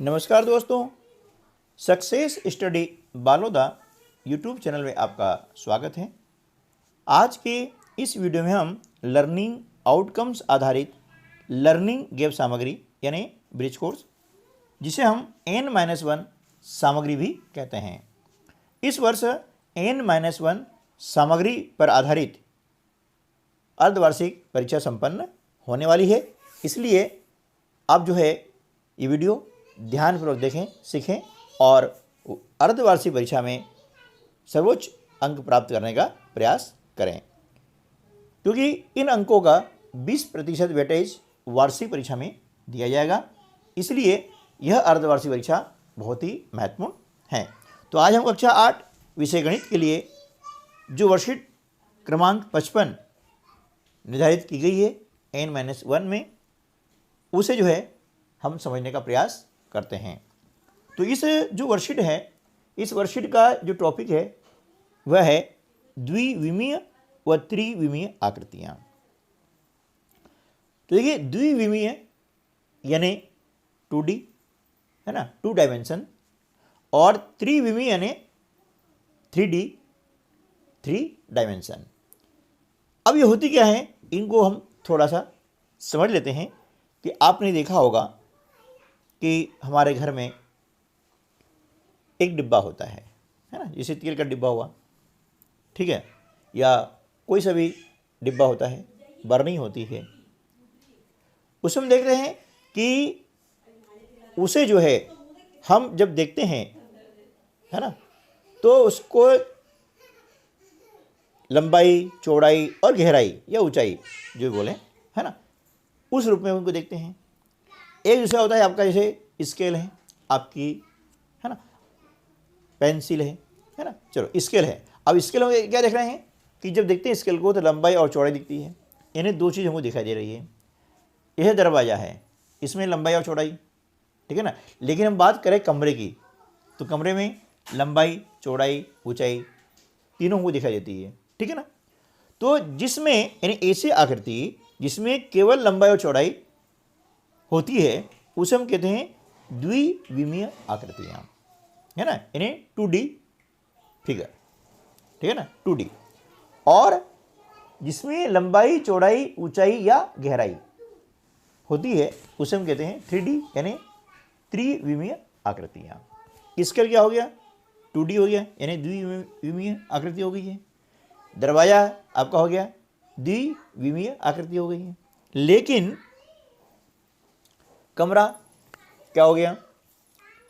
नमस्कार दोस्तों, success study Baloda YouTube channel में आपका स्वागत है। आज के इस वीडियो में हम लर्निंग आउटकम्स आधारित लर्निंग गैप सामग्री यानी ब्रिज कोर्स, जिसे हम N-1 सामग्री भी कहते हैं, इस वर्ष N-1 सामग्री पर आधारित अर्धवार्षिक परीक्षा संपन्न होने वाली है। इसलिए आप ये वीडियो ध्यानपूर्वक देखें, सीखें और अर्धवार्षिक परीक्षा में सर्वोच्च अंक प्राप्त करने का प्रयास करें, क्योंकि इन अंकों का 20% वेटेज वार्षिक परीक्षा में दिया जाएगा। इसलिए यह अर्धवार्षिक परीक्षा बहुत ही महत्वपूर्ण है। तो आज हम कक्षा 8 विषय गणित के लिए जो वर्कशीट क्रमांक 55 निर्धारित की गई है N-1 में, उसे हम समझने का प्रयास करते हैं। तो इस जो वर्कशीट है, इस वर्कशीट का जो टॉपिक है वह है द्विविमीय व त्रिविमीय आकृतियाँ। तो देखिए, द्विविमीय यानी 2D है ना, 2 डायमेंशन, और त्रिविमीय यानी 3D 3 डायमेंशन। अब ये होती क्या है, इनको हम थोड़ा सा समझ लेते हैं कि आपने देखा होगा कि हमारे घर में एक डिब्बा होता है ना, जैसे तेल का डिब्बा हुआ, ठीक है, या कोई सा भी डिब्बा होता है, बर्नी होती है। उसमें हम देख रहे हैं कि उसे हम जब देखते हैं, है ना, तो उसको लंबाई, चौड़ाई और गहराई या ऊंचाई जो बोले, है ना, उस रूप में उनको देखते हैं। एक दूसरा होता है आपका, जैसे स्केल है आपकी, है ना, पेंसिल है ना, चलो स्केल है। अब स्केल में क्या देख रहे हैं कि जब देखते हैं स्केल को तो लंबाई और चौड़ाई दिखती है, यानी 2 चीज़ हमको दिखाई दे रही है। यह दरवाज़ा है, इसमें लंबाई और चौड़ाई, ठीक है ना। लेकिन हम बात करें कमरे की, तो कमरे में लंबाई, चौड़ाई, ऊंचाई तीनों हमको दिखाई देती है, ठीक है ना। तो जिसमें यानी ऐसी आकृति जिसमें केवल लंबाई और चौड़ाई होती है, उसे हम कहते हैं द्विविमीय आकृतियाँ, है ना, यानी 2D फिगर, ठीक है ना, 2D। और जिसमें लंबाई, चौड़ाई, ऊंचाई या गहराई होती है, उसे हम कहते हैं 3D यानी त्रिविमीय आकृतियाँ। स्केल क्या हो गया, 2D हो गया, यानी द्विविमीय आकृति हो गई है। दरवाजा आपका हो गया, द्विविमीय आकृति हो गई है। लेकिन कमरा क्या हो गया,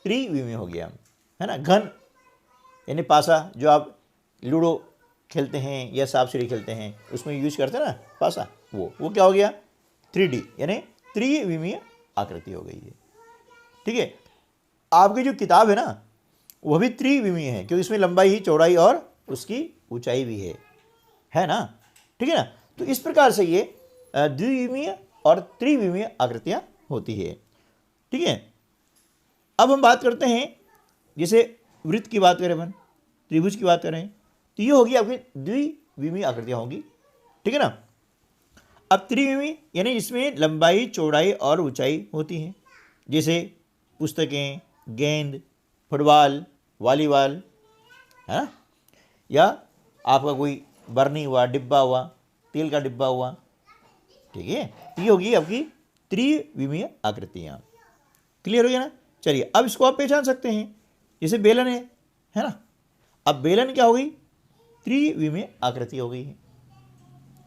त्रिविमीय हो गया, है ना। घन यानी पासा, जो आप लूडो खेलते हैं या सांप सीढ़ी खेलते हैं, उसमें यूज करते हैं ना पासा, वो क्या हो गया, 3D यानी त्रिविमीय आकृति हो गई है, ठीक है। आपकी जो किताब है ना, वह भी त्रिविमीय है, क्योंकि इसमें लंबाई, चौड़ाई और उसकी ऊंचाई भी है ना, ठीक है ना। तो इस प्रकार से ये द्विविमीय और त्रिविमीय आकृतियाँ होती है, ठीक है। अब हम बात करते हैं, जैसे वृत्त की बात करें, अपन त्रिभुज की बात करें, तो ये होगी आपकी द्विविमीय आकृतियाँ होंगी, ठीक है ना। अब त्रिविमीय यानी जिसमें लंबाई, चौड़ाई और ऊंचाई होती है, जैसे पुस्तकें, गेंद, फुटबॉल, वॉलीबॉल, है ना, या आपका कोई बर्नी हुआ, डिब्बा हुआ, तेल का डिब्बा हुआ, ठीक है। ये होगी आपकी त्रिविमीय आकृतियाँ। क्लियर हो गया ना। चलिए, अब इसको आप पहचान सकते हैं, जैसे बेलन है ना। अब बेलन क्या हो गई, त्रिविमीय आकृति हो गई है,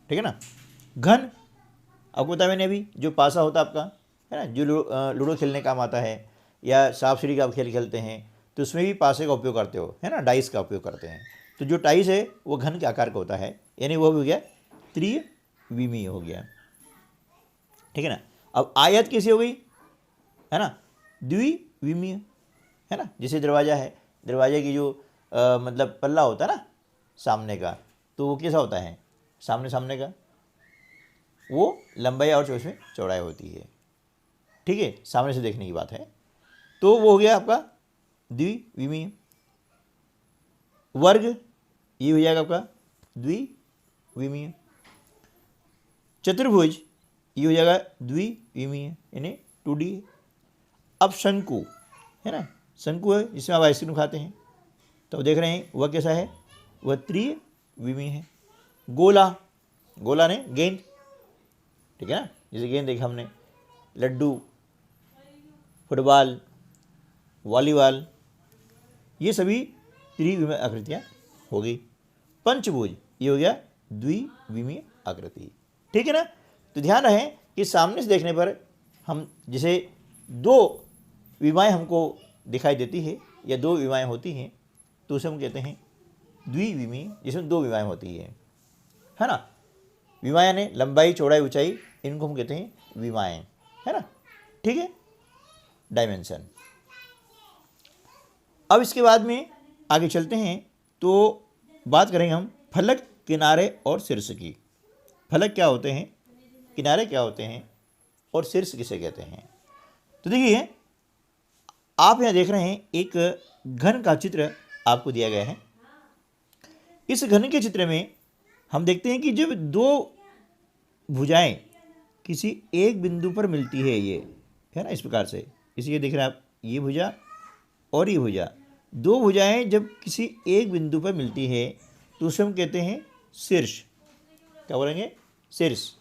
ठीक है ना। घन आपको बताया मैंने अभी, जो पासा होता है आपका, है ना, जो लूडो खेलने काम आता है, या सांप सीढ़ी का आप खेल खेलते हैं, तो उसमें भी पासे का उपयोग करते हो, है ना, डाइस का उपयोग करते हैं। तो जो टाइस है वो घन के आकार का होता है, यानी वो भी हो गया त्रिविमीय हो गया, ठीक है ना। अब आयत कैसी हो गई, है ना, द्विविमीय, है ना। जैसे दरवाजा है, दरवाजे की जो मतलब पल्ला होता है ना सामने का, तो वो कैसा होता है, सामने का, वो लंबाई और उसमें चौड़ाई होती है, ठीक है, सामने से देखने की बात है। तो वो हो गया आपका द्विविमीय। वर्ग ये हो जाएगा आपका द्विविमीय। चतुर्भुज ये हो जाएगा द्विविमीय यानी 2D। अब शंकु है ना। शंकु है जिसमें आप आइसक्रीम खाते हैं, तो देख रहे हैं वह कैसा है, वह त्रिविमीय है। गोला, गोला ने गेंद, ठीक है ना, जैसे गेंद देखा हमने, लड्डू, फुटबॉल, वॉलीबॉल, ये सभी त्रिविमीय आकृतियाँ हो गई। पंचभुज, ये हो गया द्विविमीय आकृति, ठीक है ना। तो ध्यान रहे कि सामने से देखने पर हम जैसे दो विमाएँ हमको दिखाई देती है या दो विमाएँ होती हैं, तो उसे हम कहते हैं द्विविमीय, जिसमें दो विमाएँ होती है ना। विमाएँ यानी लंबाई, चौड़ाई, ऊंचाई, इनको हम कहते हैं विमाएँ, है ना, ठीक है, डायमेंशन। अब इसके बाद में आगे चलते हैं तो बात करेंगे हम फलक, किनारे और शीर्ष की। फलक क्या होते हैं, किनारे क्या होते हैं और शीर्ष किसे कहते हैं। तो देखिए आप यहाँ देख रहे हैं एक घन का चित्र आपको दिया गया है। इस घन के चित्र में हम देखते हैं कि जब दो भुजाएं किसी एक बिंदु पर मिलती है, ये है ना, इस प्रकार से, इसलिए देख रहे हैं आप, ये भुजा और ये भुजा, दो भुजाएं जब किसी एक बिंदु पर मिलती है तो उसे हम कहते हैं शीर्ष। क्या बोलेंगे, शीर्ष,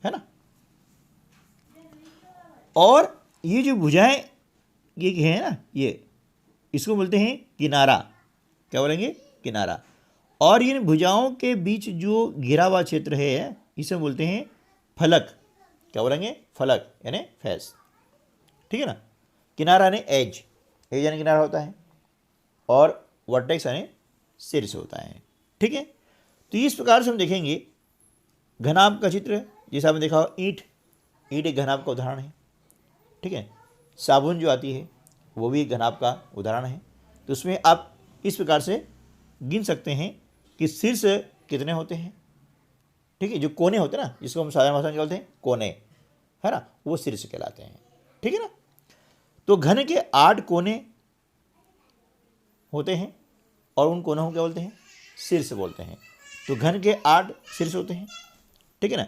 है ना। और ये जो भुजाएं ये है ना, ये इसको बोलते हैं किनारा। क्या बोलेंगे, किनारा। और इन भुजाओं के बीच जो घिरा हुआ क्षेत्र है इसे बोलते हैं फलक। क्या बोलेंगे, फलक यानी फेस, ठीक है ना। किनारा यानी एज, एज यानी किनारा होता है, और वर्टेक्स यानी शीर्ष होता है, ठीक है। तो इस प्रकार से हम देखेंगे घनाभ का चित्र, जैसा आपने देखा हो, ईंट, ईंट एक घनाभ का उदाहरण है, ठीक है। साबुन जो आती है वो भी एक घनाभ का उदाहरण है। तो उसमें आप इस प्रकार से गिन सकते हैं कि शीर्ष कितने होते हैं, ठीक है। जो कोने होते हैं ना, जिसको हम साधारण भाषा में बोलते हैं कोने, है ना, वो शीर्ष कहलाते हैं, ठीक है ना। तो घन के 8 कोने होते हैं और उन कोनों को क्या बोलते हैं, शीर्ष बोलते हैं। तो घन के 8 शीर्ष होते हैं, ठीक है ना।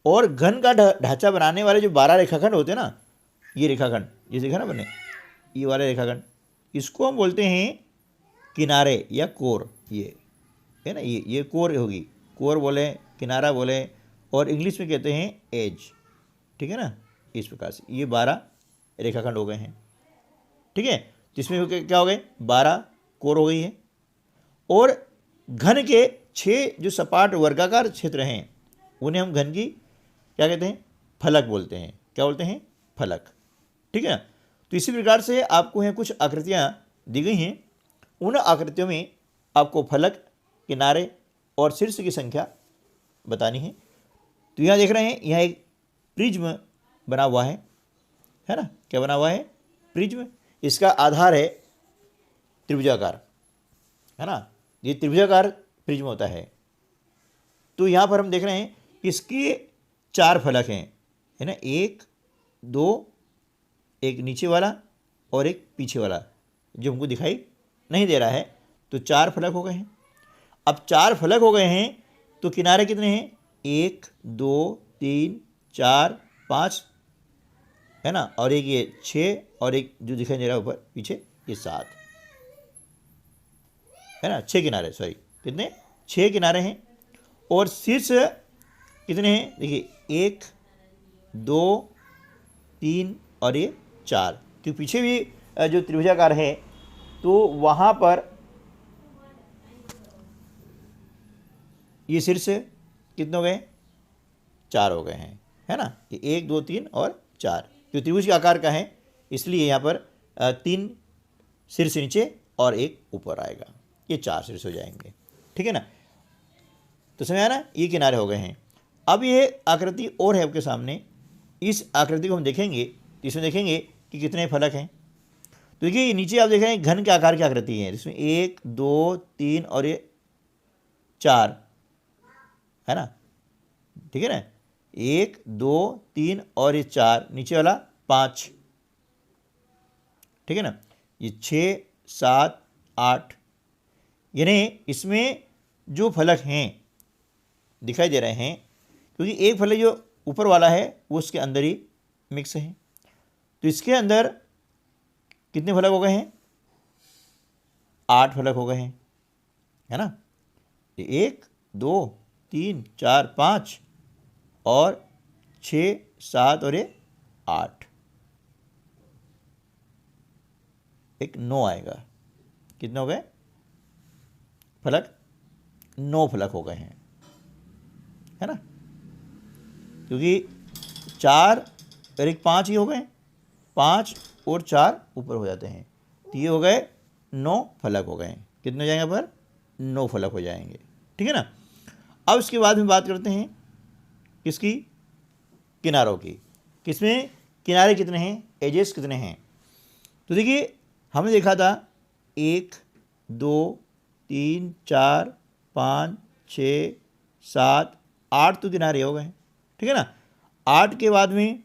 और घन का ढांचा बनाने वाले जो 12 रेखाखंड होते हैं ना, ये रेखाखंड जैसे देखा ना बने, ये वाले रेखाखंड, इसको हम बोलते हैं किनारे या कोर, ये है ना, ये कोर होगी, कोर बोले, किनारा बोले, और इंग्लिश में कहते हैं एज, ठीक है ना। इस प्रकार से ये 12 रेखाखंड हो गए हैं, ठीक है। जिसमें क्या हो गए, 12 कोर हो गई है। और घन के 6 जो सपाट वर्गाकार क्षेत्र हैं उन्हें हम घन की क्या कहते हैं, फलक बोलते हैं। क्या बोलते हैं, फलक, ठीक है। तो इसी प्रकार से आपको यहाँ कुछ आकृतियाँ दी गई हैं, उन आकृतियों में आपको फलक, किनारे और शीर्ष की संख्या बतानी है। तो यहाँ देख रहे हैं, यहाँ एक प्रिज्म बना हुआ है ना, क्या बना हुआ है, प्रिज्म। इसका आधार है त्रिभुजाकार, है ना, ये त्रिभुजाकार प्रिज्म होता है। तो यहाँ पर हम देख रहे हैं कि इसके 4 फलक हैं, है ना, 1 2, एक नीचे वाला और एक पीछे वाला, जो हमको दिखाई नहीं दे रहा है। तो 4 फलक हो गए हैं। अब 4 फलक हो गए हैं तो किनारे कितने हैं, 1 2 3 4 5, है ना, और एक ये 6, और एक जो दिखाई दे रहा है ऊपर पीछे ये 7, है ना, 6 किनारे, सॉरी कितने, 6 किनारे हैं। और शीर्ष कितने हैं, देखिए 1 2 3 और ये 4, तो पीछे भी जो त्रिभुजाकार है तो वहाँ पर ये शीर्ष कितने हो गए, 4 हो गए हैं, है ना। ये 1 2 3 और 4, जो त्रिभुज के आकार का है इसलिए यहाँ पर 3 शीर्ष नीचे और 1 ऊपर आएगा, ये 4 शीर्ष हो जाएंगे, ठीक है ना। तो समझ आया ना, ये किनारे हो गए हैं। अब ये आकृति और है आपके सामने, इस आकृति को हम देखेंगे तो इसमें देखेंगे कि कितने फलक हैं। तो देखिए ये नीचे आप देख रहे हैं घन के आकार की आकृति है, जिसमें 1 2 3 और ये 4, है ना, ठीक है ना, 1 2 3 और ये 4, नीचे वाला 5, ठीक है ना, ये 6 7 8, यानी इसमें जो फलक हैं दिखाई दे रहे हैं, क्योंकि एक फलक जो ऊपर वाला है वो उसके अंदर ही मिक्स है। तो इसके अंदर कितने फलक हो गए हैं? 8 फलक हो गए हैं, है ना। 1 2 3 4 5 और 6 7 और ये 8, एक 9 आएगा। कितने हो गए फलक? 9 फलक हो गए हैं, है ना, क्योंकि 4 और एक 5 ही हो गए, 5 और 4 ऊपर हो जाते हैं, तो ये हो गए 9 फलक हो गए। कितने हो जाएंगे पर? 9 फलक हो जाएंगे, ठीक है ना। अब इसके बाद में बात करते हैं किसकी? किनारों की। किसमें किनारे कितने हैं, एजेस कितने हैं? तो देखिए हमने देखा था 1 2 3 4 5 6 7 8 तो किनारे हो गए, ठीक है ना। 8 के बाद में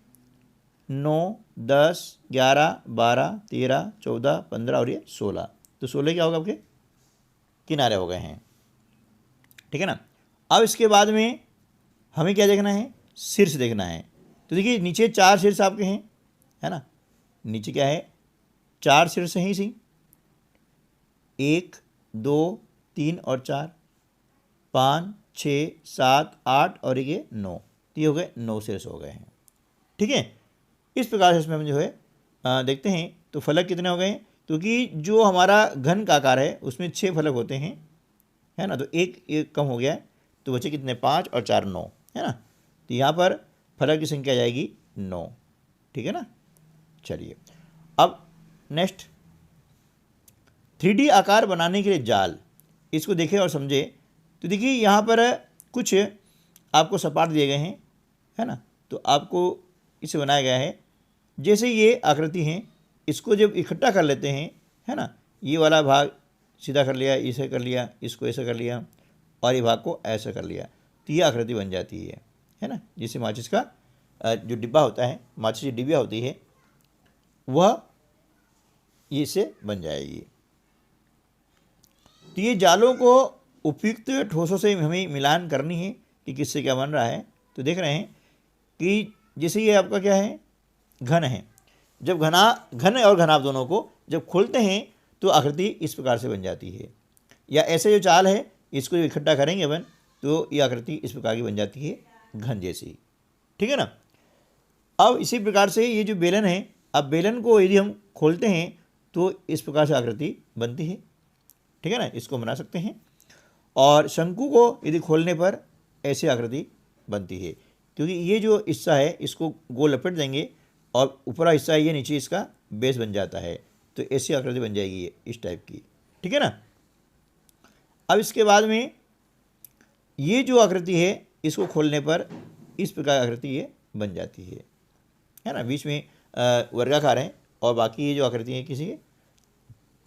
9 10 11 12 13 14 15 और ये 16, तो 16 क्या होगा आपके? किनारे हो गए हैं, ठीक है ना। अब इसके बाद में हमें क्या देखना है? शीर्ष देखना है। तो देखिए नीचे 4 शीर्ष आपके हैं, है ना। नीचे क्या है? 4 शीर्ष हैं इसी, 1 2 3 और 4 5 6 7 8 और ये 9, तो ये हो गए 9 शीर्ष हो गए हैं, ठीक है। इस प्रकार से इसमें हम जो है देखते हैं तो फलक कितने हो गए? क्योंकि जो हमारा घन का आकार है उसमें 6 फलक होते हैं, है ना, तो एक कम हो गया है, तो बचे कितने? 5 और 4 9, है ना। तो यहाँ पर फलक की संख्या जाएगी 9, ठीक है ना। चलिए अब नेक्स्ट 3D आकार बनाने के लिए जाल, इसको देखें और समझे। तो देखिए यहाँ पर कुछ आपको सपाट दिए गए हैं, है ना, तो आपको इसे बनाया गया है। जैसे ये आकृति हैं, इसको जब इकट्ठा कर लेते हैं, है ना, ये वाला भाग सीधा कर लिया, इसे कर लिया, इसको ऐसा कर लिया और ये भाग को ऐसा कर लिया, तो ये आकृति बन जाती है ना। जिससे माचिस का जो डिब्बा होता है, माचिस की डिब्बिया होती है, वह इससे बन जाएगी। तो ये जालों को उपयुक्त ठोसों से हमें मिलान करनी है कि किससे क्या बन रहा है। तो देख रहे हैं कि जैसे ये आपका क्या है? घन है। जब घन और घनाभ दोनों को जब खोलते हैं तो आकृति इस प्रकार से बन जाती है, या ऐसे जो चाल है इसको जब इकट्ठा करेंगे अपन तो ये आकृति इस प्रकार की बन जाती है, घन जैसी, ठीक है ना। अब इसी प्रकार से ये जो बेलन है, अब बेलन को यदि हम खोलते हैं तो इस प्रकार से आकृति बनती है, ठीक है ना, इसको बना सकते हैं। और शंकु को यदि खोलने पर ऐसी आकृति बनती है, क्योंकि ये जो हिस्सा है इसको गोल लपेट देंगे और ऊपरा हिस्सा ये नीचे इसका बेस बन जाता है, तो ऐसी आकृति बन जाएगी ये इस टाइप की, ठीक है ना। अब इसके बाद में ये जो आकृति है इसको खोलने पर इस प्रकार आकृति ये बन जाती है ना। बीच में वर्गाकार है और बाकी ये जो आकृति है किसी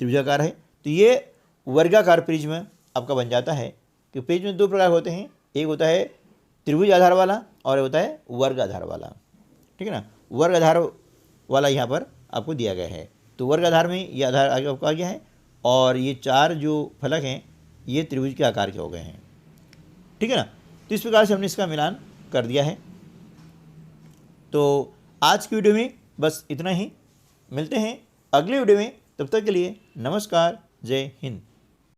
त्रिभुजाकार है, तो ये वर्गाकार प्रिज्म आपका बन जाता है। कि प्रिज्म 2 प्रकार होते हैं, एक होता है त्रिभुज आधार वाला और एक होता है वर्ग आधार वाला, ठीक है ना। वर्ग आधार वाला यहाँ पर आपको दिया गया है, तो वर्ग आधार में ये आधार आगे आपको आ गया है और ये 4 जो फलक हैं ये त्रिभुज के आकार के हो गए हैं, ठीक है ना। तो इस प्रकार से हमने इसका मिलान कर दिया है। तो आज की वीडियो में बस इतना ही, मिलते हैं अगले वीडियो में, तब तक के लिए नमस्कार, जय हिंद।